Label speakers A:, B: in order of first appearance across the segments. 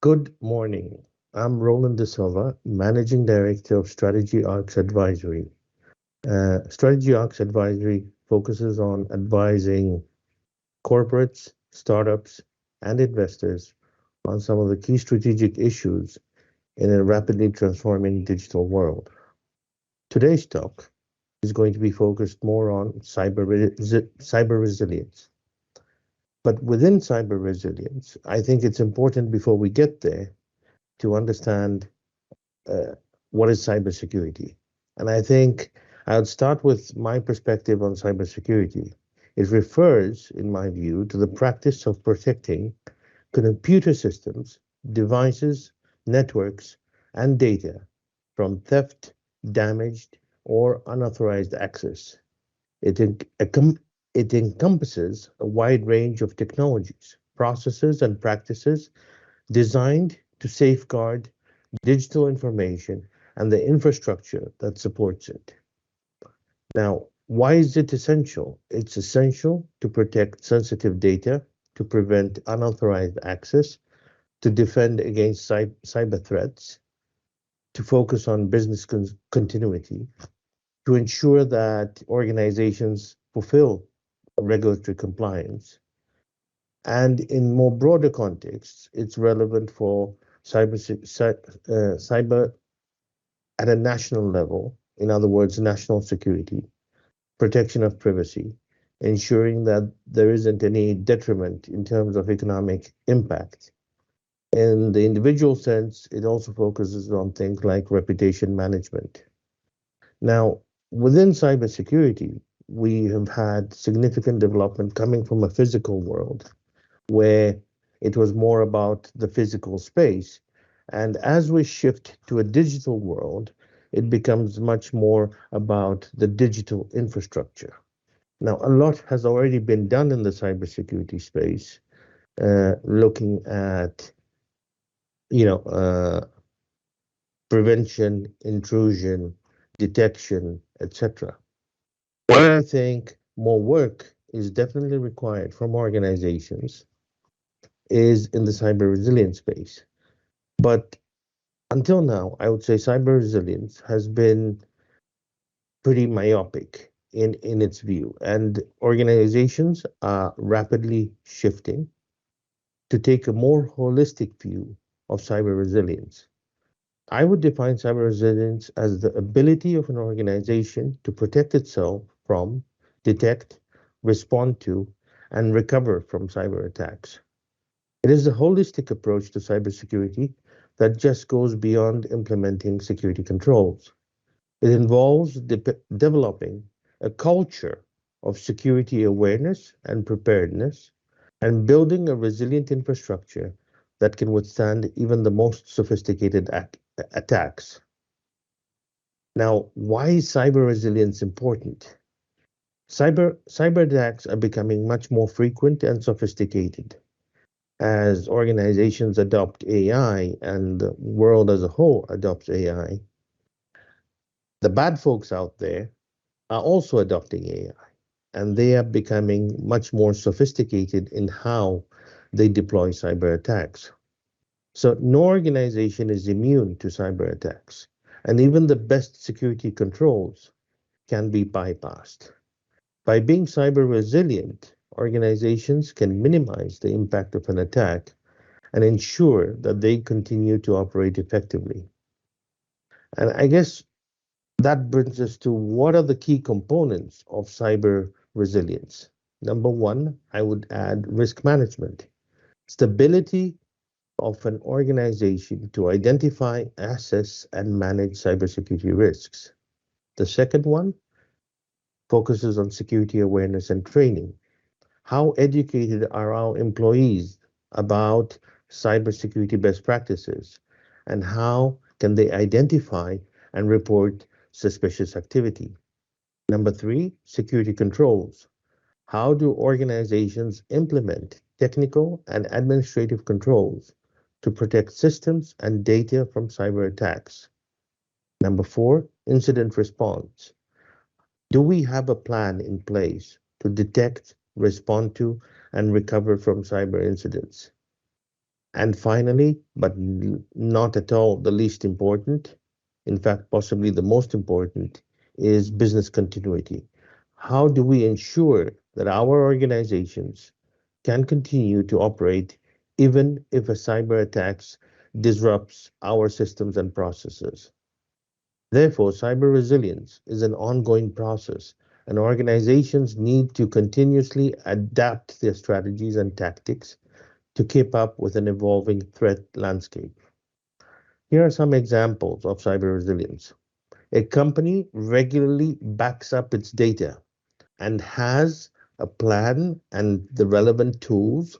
A: Good morning. I'm Roland Da Silva, Managing Director of Strategy ARX Advisory. Strategy ARX Advisory focuses on advising corporates, startups, and investors on some of the key strategic issues in a rapidly transforming digital world. Today's talk is going to be focused more on cyber resilience. But within cyber resilience, I think it's important before we get there to understand uh, what is cybersecurity. And I think I would start with my perspective on cybersecurity. It refers, in my view, to the practice of protecting computer systems, devices, networks, and data from theft, damaged, or unauthorized access. It, it encompasses a wide range of technologies, processes, and practices designed to safeguard digital information and the infrastructure that supports it. Now, why is it essential? It's essential to protect sensitive data, to prevent unauthorized access, to defend against cyber threats, to focus on business continuity, to ensure that organizations fulfill regulatory compliance. And in more broader contexts, it's relevant for cyber at a national level, in other words, national security, protection of privacy, ensuring that there isn't any detriment in terms of economic impact. In the individual sense, it also focuses on things like reputation management. Now, within cybersecurity, we have had significant development coming from a physical world where it was more about the physical space. And as we shift to a digital world, it becomes much more about the digital infrastructure. Now, a lot has already been done in the cybersecurity space, looking at you know prevention, intrusion, detection, etc. Where I think more work is definitely required from organizations is in the cyber resilience space. But until now, I would say cyber resilience has been pretty myopic in its view, and organizations are rapidly shifting to take a more holistic view of cyber resilience. I would define cyber resilience as the ability of an organization to protect itself from, detect, respond to, and recover from cyber attacks. It is a holistic approach to cybersecurity that just goes beyond implementing security controls. It involves developing a culture of security awareness and preparedness and building a resilient infrastructure that can withstand even the most sophisticated attacks. Now, why is cyber resilience important? Cyber attacks are becoming much more frequent and sophisticated. As organizations adopt AI and the world as a whole adopts AI, the bad folks out there are also adopting AI, and they are becoming much more sophisticated in how they deploy cyber attacks. So, no organization is immune to cyber attacks, and even the best security controls can be bypassed. By being cyber resilient, organizations can minimize the impact of an attack and ensure that they continue to operate effectively. And I guess that brings us to what are the key components of cyber resilience? Number one, I would add risk management, stability of an organization to identify, assess, and manage cybersecurity risks. The second one focuses on security awareness and training. How educated are our employees about cybersecurity best practices? And how can they identify and report suspicious activity? Number three, security controls. How do organizations implement technical and administrative controls to protect systems and data from cyber attacks? Number four, incident response. Do we have a plan in place to detect, respond to, and recover from cyber incidents? And finally, but not at all the least important, in fact, possibly the most important, is business continuity. How do we ensure that our organizations can continue to operate even if a cyber attack disrupts our systems and processes? Therefore, cyber resilience is an ongoing process, and organizations need to continuously adapt their strategies and tactics to keep up with an evolving threat landscape. Here are some examples of cyber resilience. A company regularly backs up its data and has a plan and the relevant tools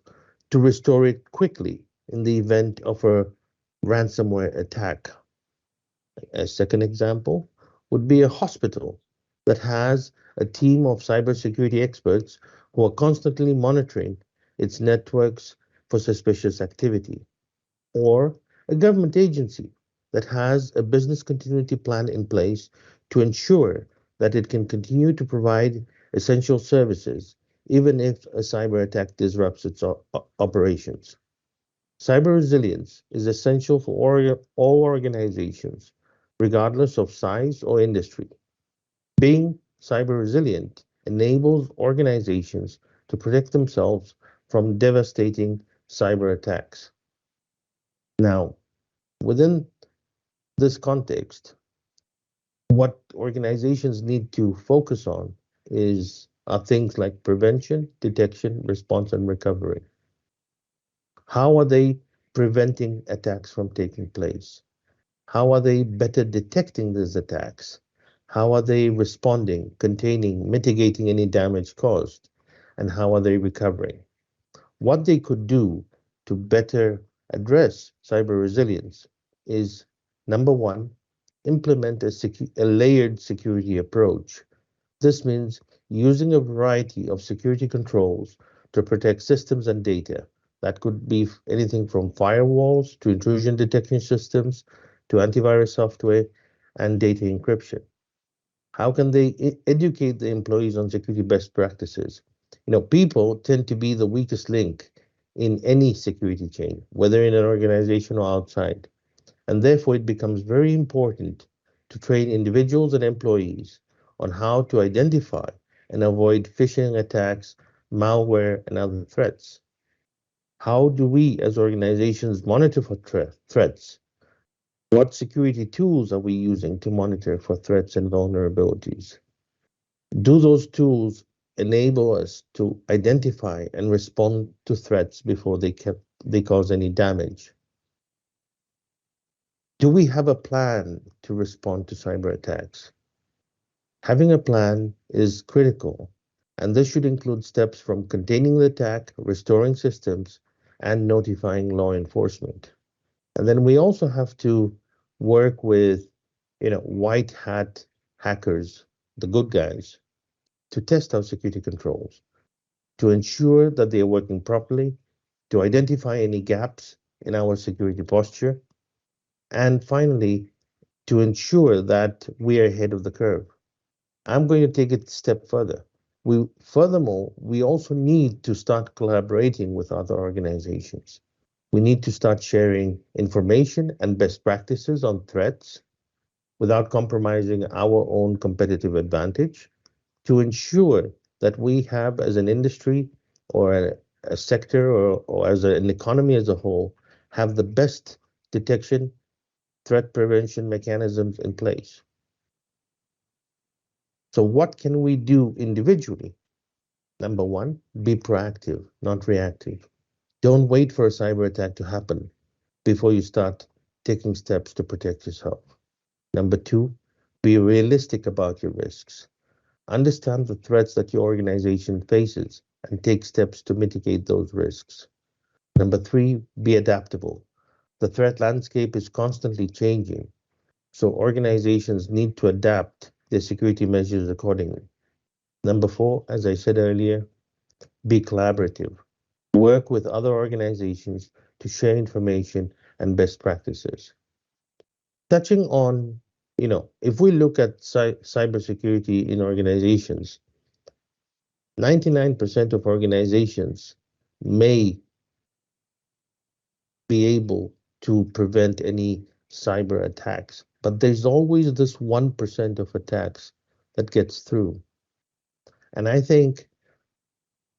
A: to restore it quickly in the event of a ransomware attack. A second example would be a hospital that has a team of cybersecurity experts who are constantly monitoring its networks for suspicious activity, or a government agency that has a business continuity plan in place to ensure that it can continue to provide essential services even if a cyber attack disrupts its operations. Cyber resilience is essential for all organizations, regardless of size or industry. Being cyber resilient enables organizations to protect themselves from devastating cyber attacks. Now, within this context, what organizations need to focus on are things like prevention, detection, response, and recovery. How are they preventing attacks from taking place? How are they better detecting these attacks? How are they responding, containing, mitigating any damage caused? And how are they recovering? What they could do to better address cyber resilience is number one, implement a layered security approach. This means using a variety of security controls to protect systems and data. That could be anything from firewalls to intrusion detection systems to antivirus software and data encryption. How can they educate the employees on security best practices? People tend to be the weakest link in any security chain, whether in an organization or outside. And therefore, it becomes very important to train individuals and employees on how to identify and avoid phishing attacks, malware, and other threats. How do we as organizations monitor for threats? What security tools are we using to monitor for threats and vulnerabilities? Do those tools enable us to identify and respond to threats before they cause any damage? Do we have a plan to respond to cyber attacks? Having a plan is critical, and this should include steps from containing the attack, restoring systems, and notifying law enforcement. And then we also have to work with, white hat hackers, the good guys, to test our security controls, to ensure that they are working properly, to identify any gaps in our security posture, and finally, to ensure that we are ahead of the curve. I'm going to take it a step further. Furthermore, we also need to start collaborating with other organizations. We need to start sharing information and best practices on threats without compromising our own competitive advantage to ensure that we have, as an industry or a sector or as an economy as a whole, have the best detection, threat prevention mechanisms in place. So what can we do individually? Number one, be proactive, not reactive. Don't wait for a cyber attack to happen before you start taking steps to protect yourself. Number two, be realistic about your risks. Understand the threats that your organization faces and take steps to mitigate those risks. Number three, be adaptable. The threat landscape is constantly changing, so organizations need to adapt their security measures accordingly. Number four, as I said earlier, be collaborative. Work with other organizations to share information and best practices. Touching on, if we look at cybersecurity in organizations, 99% of organizations may be able to prevent any cyber attacks. But there's always this 1% of attacks that gets through. And I think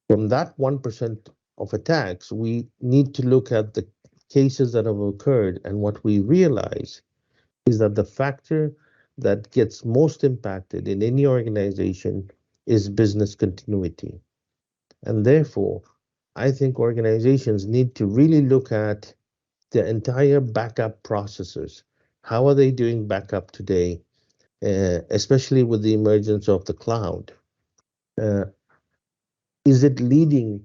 A: from that 1% of attacks, we need to look at the cases that have occurred. And what we realize is that the factor that gets most impacted in any organization is business continuity. And therefore, I think organizations need to really look at the entire backup processes. How are they doing backup today, especially with the emergence of the cloud? Uh, is it leading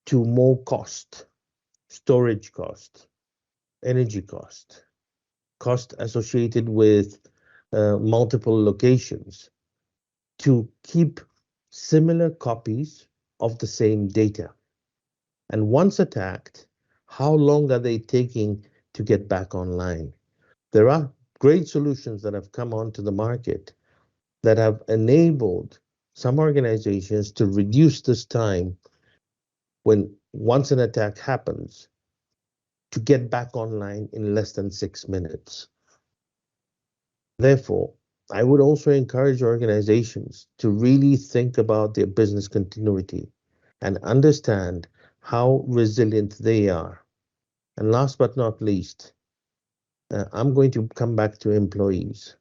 A: to more cost, storage cost, energy cost associated with multiple locations to keep similar copies of the same data? And once attacked, how long are they taking to get back online? There are great solutions that have come onto the market that have enabled some organizations to reduce this time when once an attack happens to get back online in less than 6 minutes. Therefore, I would also encourage organizations to really think about their business continuity and understand how resilient they are. And last but not least, I'm going to come back to employees.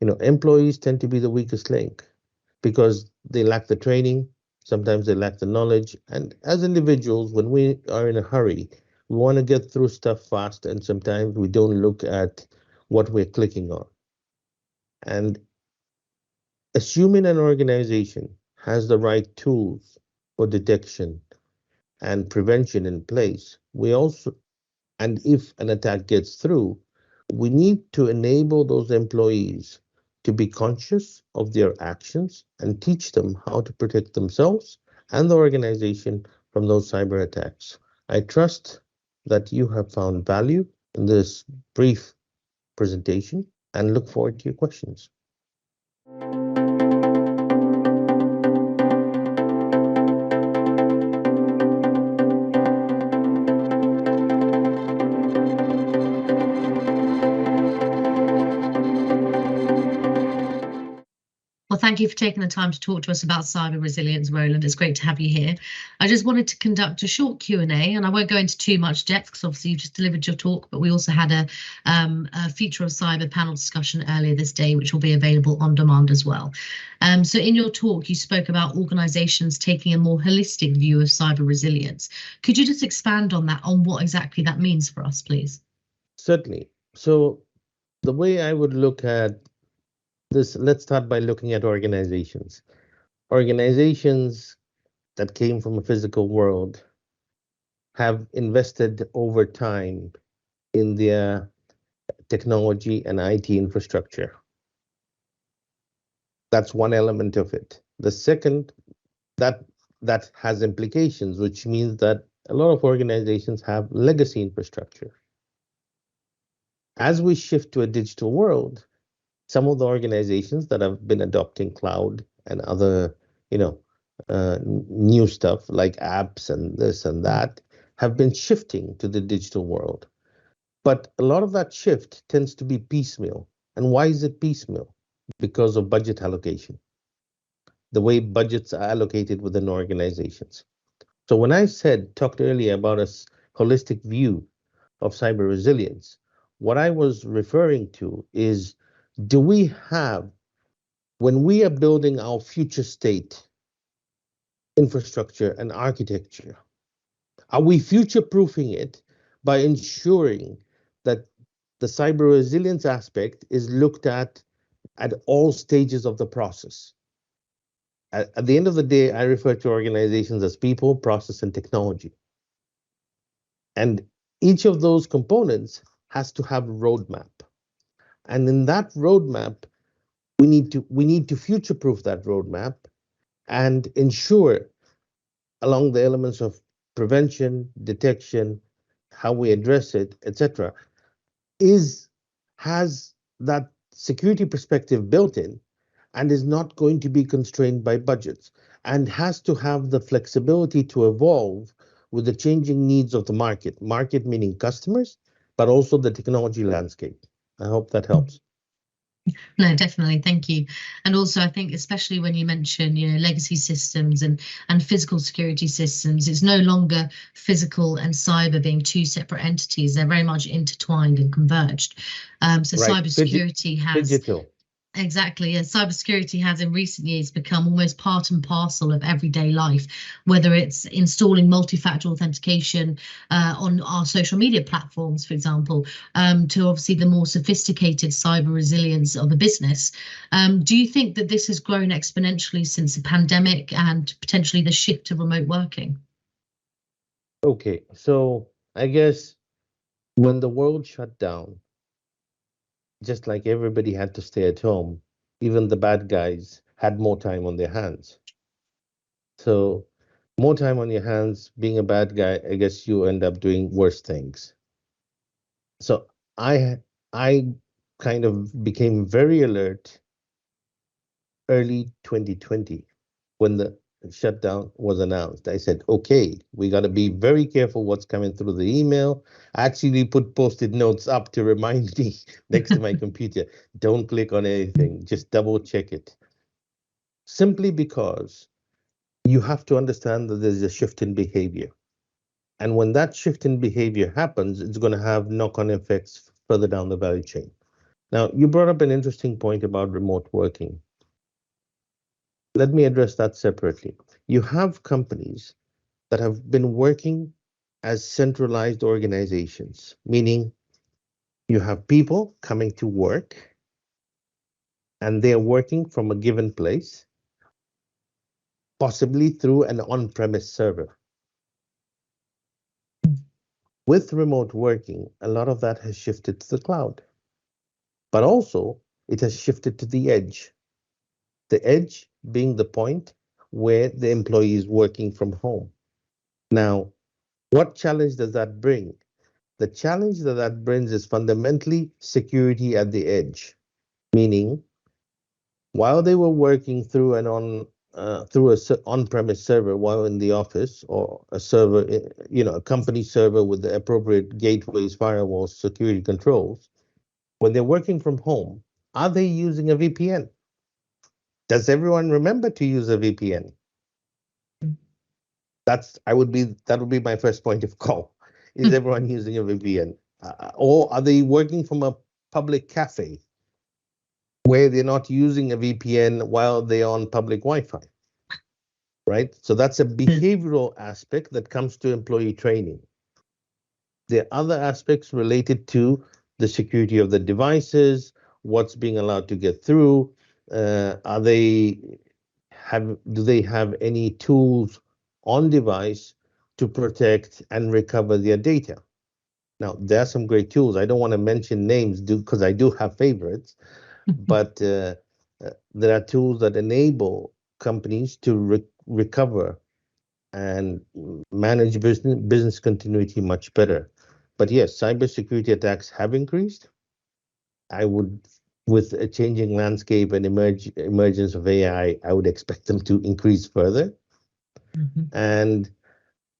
A: Employees tend to be the weakest link because they lack the training, sometimes they lack the knowledge. And as individuals, when we are in a hurry, we want to get through stuff fast, and sometimes we don't look at what we're clicking on. And assuming an organization has the right tools for detection and prevention in place, and if an attack gets through, we need to enable those employees to be conscious of their actions and teach them how to protect themselves and the organization from those cyber attacks. I trust that you have found value in this brief presentation and look forward to your questions.
B: Well, thank you for taking the time to talk to us about cyber resilience, Roland. It's great to have you here. I just wanted to conduct a short Q&A, and I won't go into too much depth because obviously you just delivered your talk, but we also had a feature of cyber panel discussion earlier this day, which will be available on demand as well. So in your talk, you spoke about organizations taking a more holistic view of cyber resilience. Could you just expand on that, on what exactly that means for us, please?
A: Certainly. So the way I would look at this, let's start by looking at organizations. Organizations that came from a physical world have invested over time in their technology and IT infrastructure. That's one element of it. The second, that has implications, which means that a lot of organizations have legacy infrastructure. As we shift to a digital world, some of the organizations that have been adopting cloud and other, new stuff like apps and this and that have been shifting to the digital world. But a lot of that shift tends to be piecemeal. And why is it piecemeal? Because of budget allocation, the way budgets are allocated within organizations. So when I talked earlier about a holistic view of cyber resilience, what I was referring to is, do we have, when we are building our future state infrastructure and architecture, are we future-proofing it by ensuring that the cyber resilience aspect is looked at all stages of the process? At the end of the day, I refer to organizations as people, process, and technology. And each of those components has to have a roadmap. And in that roadmap, we need to future-proof that roadmap and ensure along the elements of prevention, detection, how we address it, etc., has that security perspective built in and is not going to be constrained by budgets and has to have the flexibility to evolve with the changing needs of the market. Market meaning customers, but also the technology landscape. I hope that helps.
B: No, definitely. Thank you. And also, I think especially when you mention, legacy systems and physical security systems, it's no longer physical and cyber being two separate entities. They're very much intertwined and converged. So
A: Right.
B: cybersecurity has
A: Digital.
B: Exactly. Yeah. Cybersecurity has in recent years become almost part and parcel of everyday life, whether it's installing multi-factor authentication on our social media platforms, for example, to obviously the more sophisticated cyber resilience of a business. Do you think that this has grown exponentially since the pandemic and potentially the shift to remote working?
A: Okay, so I guess when the world shut down, just like everybody had to stay at home, even the bad guys had more time on their hands. So, more time on your hands, being a bad guy, I guess you end up doing worse things. So, I kind of became very alert early 2020 when the shutdown was announced. I said, okay, we got to be very careful what's coming through the email. I actually put post-it notes up to remind me next to my computer, don't click on anything, just double check it. Simply because you have to understand that there's a shift in behavior. And when that shift in behavior happens, it's going to have knock-on effects further down the value chain. Now, you brought up an interesting point about remote working. Let me address that separately. You have companies that have been working as centralized organizations, meaning you have people coming to work and they're working from a given place, possibly through an on-premise server. With remote working, a lot of that has shifted to the cloud, but also it has shifted to the edge. The edge being the point where the employee is working from home. Now, what challenge does that bring? The challenge that that brings is fundamentally security at the edge, meaning while they were working through an on-premise server while in the office or a server, a company server with the appropriate gateways, firewalls, security controls, when they're working from home, are they using a VPN? Does everyone remember to use a VPN? That would be my first point of call. Is everyone using a VPN? Or are they working from a public cafe where they're not using a VPN while they're on public Wi-Fi? Right? So that's a behavioral aspect that comes to employee training. There are other aspects related to the security of the devices, what's being allowed to get through. Do they have any tools on device to protect and recover their data? Now, there are some great tools. I don't want to mention names because I do have favorites, but there are tools that enable companies to recover and manage business continuity much better. But yes, cybersecurity attacks have increased. With a changing landscape and emergence of AI, I would expect them to increase further.
B: Mm-hmm.
A: And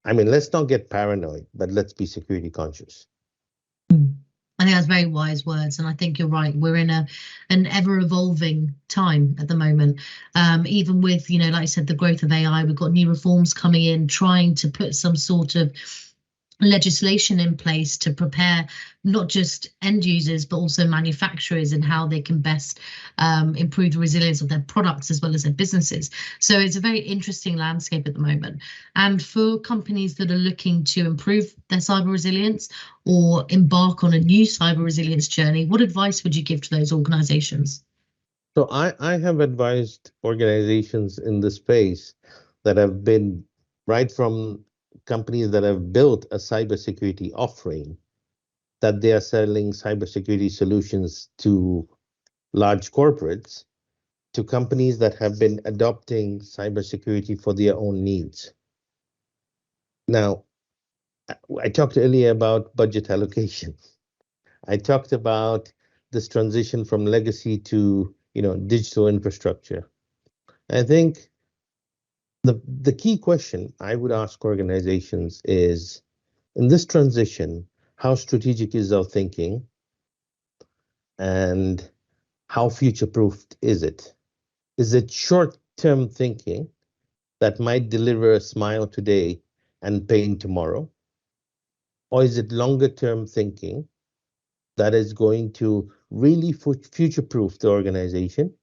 A: I mean, let's not get paranoid, but let's be security conscious.
B: I think that's very wise words, and I think you're right. We're in an ever evolving time at the moment. Even with, like I said, the growth of AI, we've got new reforms coming in, trying to put some sort of legislation in place to prepare not just end users but also manufacturers and how they can best improve the resilience of their products as well as their businesses. So it's a very interesting landscape at the moment. And for companies that are looking to improve their cyber resilience or embark on a new cyber resilience journey, what advice would you give to those organizations?
A: So I have advised organizations in the space that have been right from companies that have built a cybersecurity offering, that they are selling cybersecurity solutions to large corporates, to companies that have been adopting cybersecurity for their own needs. Now, I talked earlier about budget allocation. I talked about this transition from legacy to digital infrastructure. I think The key question I would ask organizations is, in this transition, how strategic is our thinking and how future-proofed is it? Is it short-term thinking that might deliver a smile today and pain tomorrow? Or is it longer-term thinking that is going to really future-proof the organization,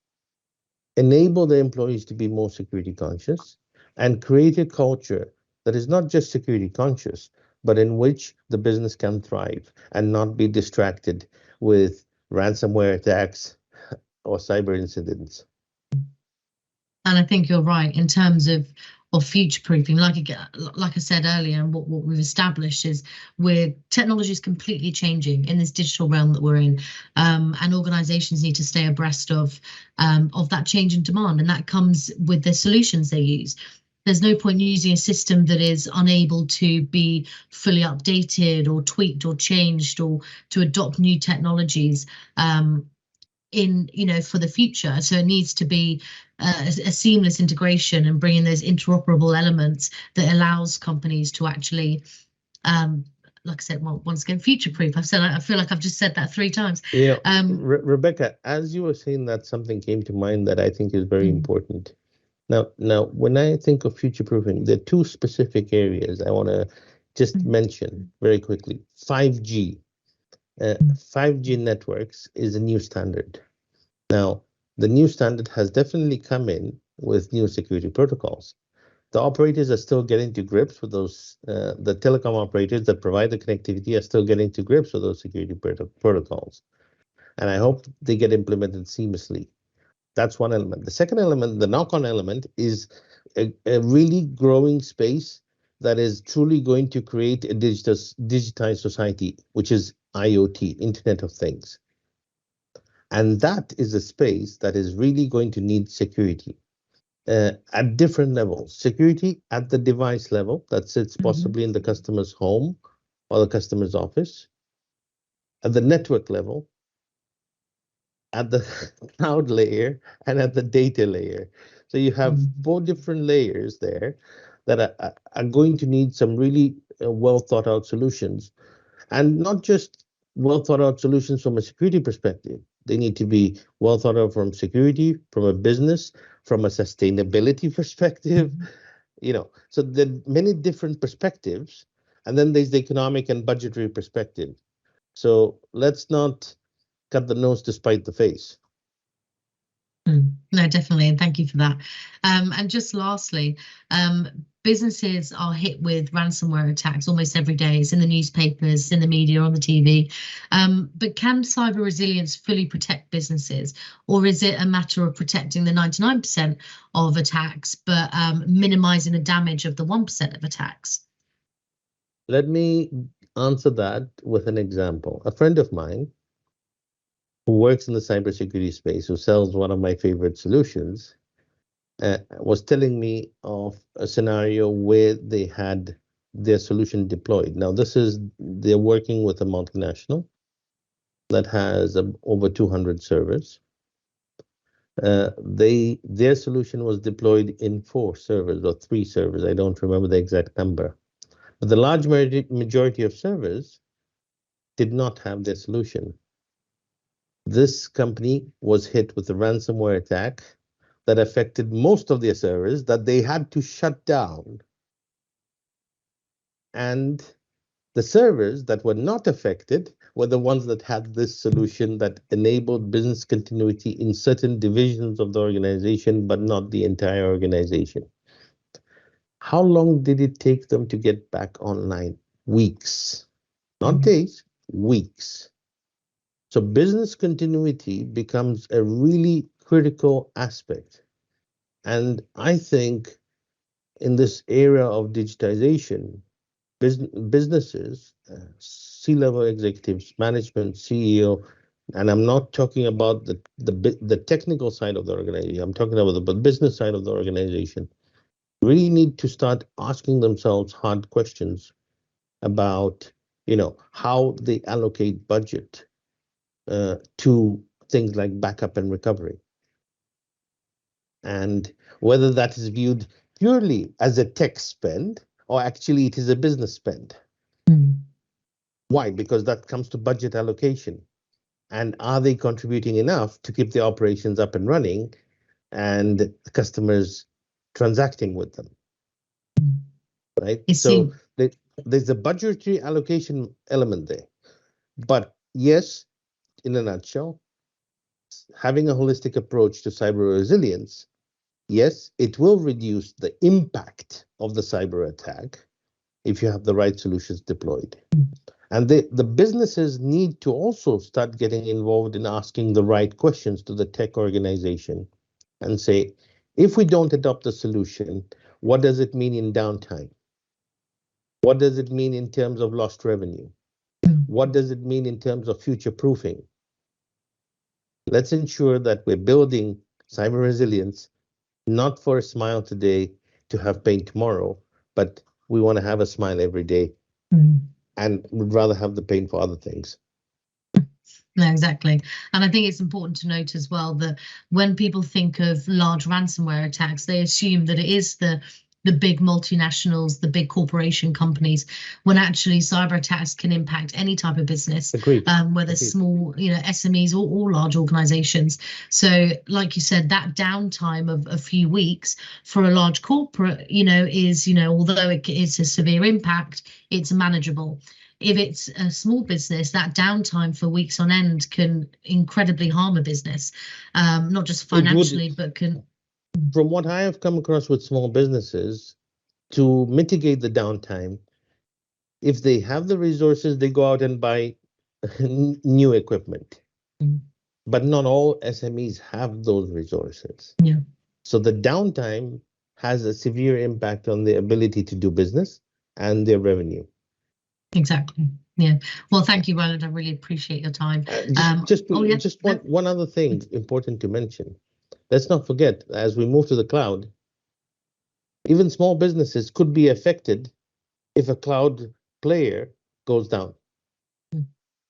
A: enable the employees to be more security conscious, and create a culture that is not just security conscious, but in which the business can thrive and not be distracted with ransomware attacks or cyber incidents?
B: And I think you're right in terms of future proofing. Like I said earlier, and what we've established is technology is completely changing in this digital realm that we're in, and organisations need to stay abreast of that change in demand, and that comes with the solutions they use. There's no point using a system that is unable to be fully updated or tweaked or changed or to adopt new technologies for the future. So it needs to be a seamless integration and bringing those interoperable elements that allows companies to actually, like I said, well, once again, future-proof. I feel like I've just said that 3 times.
A: Yeah, Rebecca, as you were saying that, something came to mind that I think is very important. Now, when I think of future-proofing, there are 2 specific areas I want to just mention very quickly. 5G. 5G networks is a new standard. Now, the new standard has definitely come in with new security protocols. The operators are still getting to grips with those, the telecom operators that provide the connectivity are still getting to grips with those security protocols. And I hope they get implemented seamlessly. That's one element. The second element, the knock-on element, is a really growing space that is truly going to create a digitized society, which is IoT, Internet of Things. And that is a space that is really going to need security at different levels. Security at the device level that sits possibly in the customer's home or the customer's office, at the network level, at the cloud layer, and at the data layer. So you have 4 different layers there that are going to need some really well thought out solutions, and not just well thought out solutions from a security perspective. They need to be well thought out from security, from a business, from a sustainability perspective. So there are many different perspectives, and then there's the economic and budgetary perspective. So let's not cut the nose to spite the face.
B: No, definitely, and thank you for that. And just lastly, businesses are hit with ransomware attacks almost every day. It's in the newspapers, in the media, on the TV. But can cyber resilience fully protect businesses, or is it a matter of protecting the 99% of attacks, but minimizing the damage of the 1% of attacks?
A: Let me answer that with an example. A friend of mine who works in the cybersecurity space, who sells one of my favorite solutions, was telling me of a scenario where they had their solution deployed. Now, they're working with a multinational that has over 200 servers. Their solution was deployed in 4 servers or 3 servers. I don't remember the exact number. But the large majority of servers did not have their solution. This company was hit with a ransomware attack that affected most of their servers that they had to shut down. And the servers that were not affected were the ones that had this solution that enabled business continuity in certain divisions of the organization, but not the entire organization. How long did it take them to get back online? Weeks, not days, weeks. So business continuity becomes a really critical aspect. And I think in this era of digitization, businesses, C-level executives, management, CEO, and I'm not talking about the technical side of the organization, I'm talking about the business side of the organization, really need to start asking themselves hard questions about, how they allocate budget to things like backup and recovery, and whether that is viewed purely as a tech spend, or actually it is a business spend. Why? Because that comes to budget allocation. And are they contributing enough to keep the operations up and running and customers transacting with them? Right? So there's a budgetary allocation element there. But yes, in a nutshell, having a holistic approach to cyber resilience, yes, it will reduce the impact of the cyber attack if you have the right solutions deployed. And the businesses need to also start getting involved in asking the right questions to the tech organization and say, if we don't adopt the solution, what does it mean in downtime? What does it mean in terms of lost revenue? What does it mean in terms of future proofing? Let's ensure that we're building cyber resilience, not for a smile today to have pain tomorrow, but we want to have a smile every day. And would rather have the pain for other things.
B: No, exactly. And I think it's important to note as well that when people think of large ransomware attacks, they assume that it is the big multinationals, the big corporation companies, when actually cyber attacks can impact any type of business, whether small, SMEs or large organizations. So like you said, that downtime of a few weeks for a large corporate, is, although it is a severe impact, it's manageable. If it's a small business, that downtime for weeks on end can incredibly harm a business, not just financially, but can.
A: From what I have come across with small businesses, to mitigate the downtime, if they have the resources, they go out and buy new equipment. But not all SMEs have those resources.
B: Yeah.
A: So the downtime has a severe impact on their ability to do business and their revenue.
B: Exactly. Yeah. Well, thank you, Roland. I really appreciate your time.
A: One other thing important to mention. Let's not forget, as we move to the cloud, even small businesses could be affected if a cloud player goes down.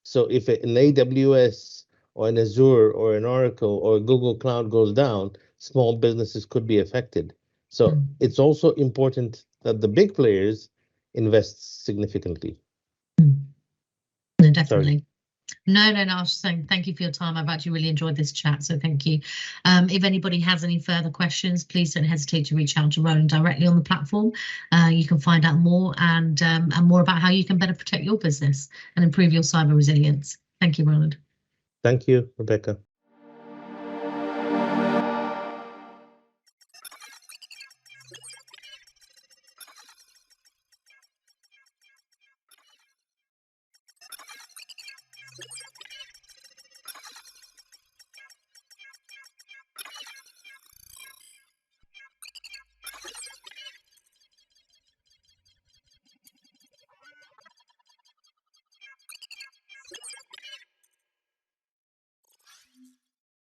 A: So if an AWS or an Azure or an Oracle or a Google Cloud goes down, small businesses could be affected. So it's also important that the big players invest significantly.
B: No, definitely. Sorry. No. I was just saying thank you for your time. I've actually really enjoyed this chat, so thank you. If anybody has any further questions, please don't hesitate to reach out to Roland directly on the platform. You can find out more and more about how you can better protect your business and improve your cyber resilience. Thank you, Roland.
A: Thank you, Rebecca.